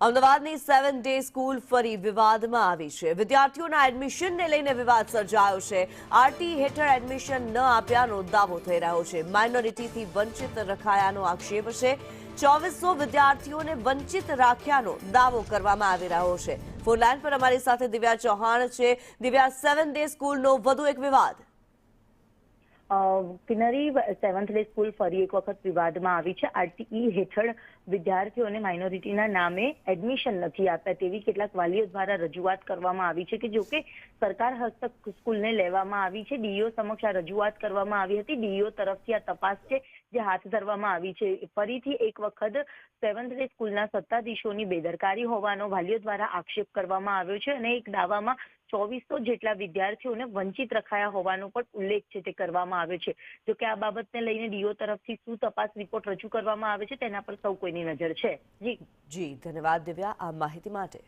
અમદાવાદની 7 day school ફરી વિવાદમાં આવી છે. વિદ્યાર્થીઓના એડમિશનને લઈને વિવાદ સર્જાયો છે. આરટી હેઠળ એડમિશન ન આપ્યાનો દાવો થઈ રહ્યો છે. માઇનોરિટીથી વંચિત રખાયાનો આક્ષેપ છે. 2400 વિદ્યાર્થીઓને વંચિત રાખ્યાનો દાવો કરવામાં આવી રહ્યો છે. ફોનલાઈન પર અમારી સાથે દિવ્યા ચૌહાણ છે. દિવ્યા, 7 ડે સ્કૂલનો વધુ એક વિવાદ. કિનરી 7th ડે સ્કૂલ ફરી એક વખત વિવાદમાં આવી છે. આરટીઈ હેઠળ વિદ્યાર્થીઓને માઇનોરિટીના નામે એડમિશન નથી આપ્યા તેવી કેટલાક વાલીઓ દ્વારા રજૂઆત કરવામાં આવી છે કે જોકે સરકાર હસ્તક સ્કૂલને લેવામાં આવી છે. ડીઈઓ સમક્ષ આ રજૂઆત કરવામાં આવી હતી. ડીઈઓ તરફથી આ તપાસ છે જે હાથ ધરવામાં આવી છે. ફરીથી એક વખત 7th ડે સ્કૂલના સત્તાધીશોની બેદરકારી હોવાનો વાલીઓ દ્વારા આક્ષેપ કરવામાં આવ્યો છે અને એક દાવામાં 2400 જેટલા વિદ્યાર્થીઓને વંચિત રખાયા હોવાનો પણ ઉલ્લેખ છે તે કરવામાં આવ્યો છે. જોકે આ બાબતને લઈને ડીઓ તરફથી શું તપાસ રિપોર્ટ રજૂ કરવામાં આવે છે તેના પર સૌ કોઈની નજર છે. જી ધન્યવાદ દિવ્યા આ માહિતી માટે.